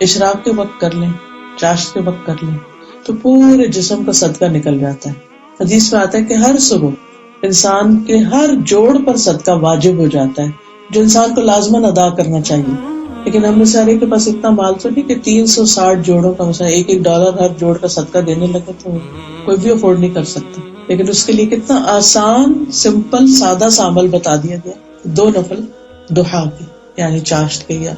اشراق کے وقت کر لیں، چاشت کے وقت کر لیں تو پورے جسم کا صدقہ نکل جاتا ہے۔ حدیث میں آتا ہے کہ ہر صبح انسان کے ہر جوڑ پر صدقہ واجب ہو جاتا ہے، جو انسان کو لازماً ادا کرنا چاہیے۔ لیکن ہم میں سارے کے پاس اتنا مال تو نہیں کہ 360 جوڑوں کا مثلا $1 ہر جوڑ کا صدقہ دینے لگے تو کوئی بھی افورڈ نہیں کر سکتا۔ لیکن اس کے لیے کتنا آسان، سمپل، سادہ سا عمل بتا دیا گیا، 2 نفل ضحیٰ کے یعنی چاشت کے۔ یا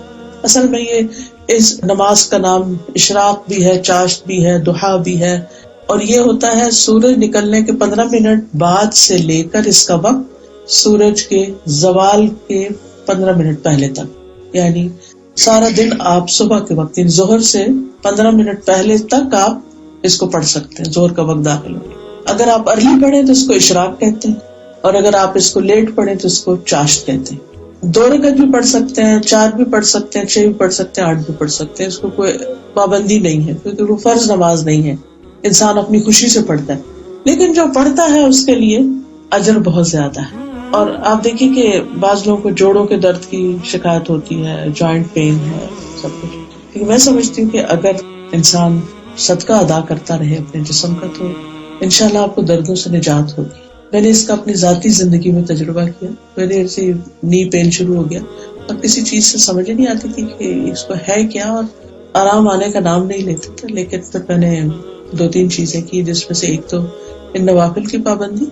اصل میں یہ اس نماز کا نام اشراق بھی ہے، چاشت بھی ہے، ضحیٰ بھی ہے، اور یہ ہوتا ہے سورج نکلنے کے 15 منٹ بعد سے لے کر اس کا وقت سورج کے زوال کے 15 منٹ پہلے تک، یعنی سارا دن آپ صبح کے وقت یعنی ظہر سے 15 منٹ پہلے تک آپ اس کو پڑھ سکتے ہیں، ظہر کا وقت داخل ہو۔ اگر آپ ارلی پڑھیں تو اس کو اشراق کہتے ہیں، اور اگر آپ اس کو لیٹ پڑھیں تو اس کو چاشت کہتے ہیں۔ 2 رکعت بھی پڑھ سکتے ہیں، 4 بھی پڑھ سکتے ہیں، 6 بھی پڑھ سکتے ہیں، 8 بھی پڑھ سکتے ہیں، اس کو کوئی پابندی نہیں ہے کیونکہ وہ فرض نماز نہیں ہے، انسان اپنی خوشی سے پڑھتا ہے۔ لیکن جو پڑھتا ہے اس کے لیے اجر بہت زیادہ ہے۔ اور آپ دیکھیے کہ بعض لوگوں کو جوڑوں کے درد کی شکایت ہوتی ہے، جوائنٹ پین ہے، سب کچھ، لیکن میں سمجھتی ہوں کہ اگر انسان صدقہ ادا کرتا رہے اپنے جسم کا تو انشاءاللہ آپ کو دردوں سے نجات ہوگی۔ میں نے اس کا اپنی ذاتی زندگی میں تجربہ کیا۔ میرے ایسے نی پین شروع ہو گیا اور کسی چیز سے سمجھ نہیں آتی تھی کہ اس کو ہے کیا، اور آرام آنے کا نام نہیں لیتا تھا۔ لیکن پھر میں نے 2-3 چیزیں کی، جس میں سے ایک تو ان نوافل کی پابندی،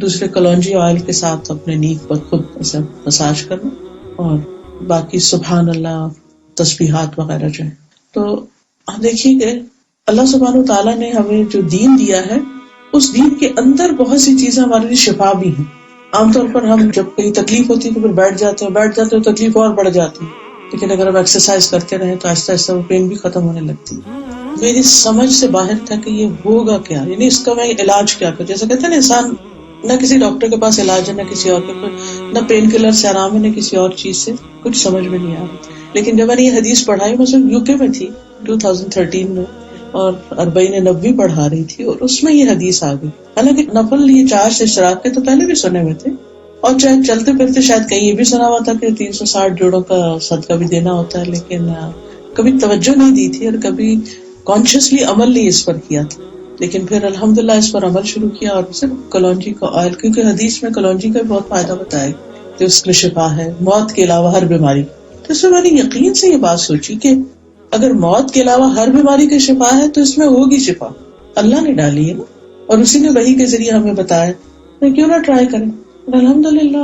دوسرے کلونجی آئل کے ساتھ اپنے نیک پر خود ایسا مساج کرنا، اور باقی سبحان اللہ، تسبیحات وغیرہ جو ہے۔ تو آپ دیکھیے کہ اللہ سبحانہ تعالیٰ نے ہمیں جو دین دیا ہے، اس دین کے اندر بہت سی چیزیں ہمارے لیے شفا بھی ہیں۔ عام طور پر ہم جب کہیں تکلیف ہوتی ہے تو پھر بیٹھ جاتے ہیں، تکلیف اور بڑھ جاتی ہے، لیکن اگر ہم ایکسرسائز کرتے رہیں تو آہستہ آہستہ وہ پین بھی ختم ہونے لگتی ہے۔ میری سمجھ سے باہر تھا کہ یہ ہوگا کیا، یعنی اس کا میں علاج کیا کروں۔ جیسے کہتے ہیں نا، انسان نہ کسی ڈاکٹر کے پاس علاج ہے، نہ کسی اور کے پاس، نہ پین کلر سے آرام ہے، نہ کسی اور چیز سے، کچھ سمجھ میں نہیں آ رہا۔ لیکن جب میں نے یہ حدیث پڑھائی، میں صرف UK میں تھی 2013 میں، اور 40 نبوی پڑھا رہی تھی، اور اس میں یہ حدیث آ گئی۔ حالانکہ نفل یہ 4 سے اشراق کے تو پہلے بھی سنے ہوئے تھے، اور چاہے چلتے پھرتے شاید کہیں یہ بھی سنا ہوا تھا کہ 360 جوڑوں کا صدقہ بھی دینا ہوتا ہے، لیکن کبھی توجہ نہیں دی تھی اور کبھی کانشیسلی عمل نہیں اس پر کیا تھا۔ لیکن پھر الحمدللہ اس پر عمل شروع کیا، اور صرف کلونجی کا آئل، کیونکہ حدیث میں کلونجی کا بہت فائدہ بتایا کہ اس میں شفا ہے موت کے علاوہ ہر بیماری۔ تو اس میں میں نے یقین سے یہ بات سوچی کہ اگر موت کے علاوہ ہر بیماری کا شفا ہے تو اس میں ہوگی شفا، اللہ نے ڈالی ہے نا، اور اسی نے وحی کے ذریعے ہمیں بتایا، تو کیوں نہ ٹرائی کریں۔ الحمدللہ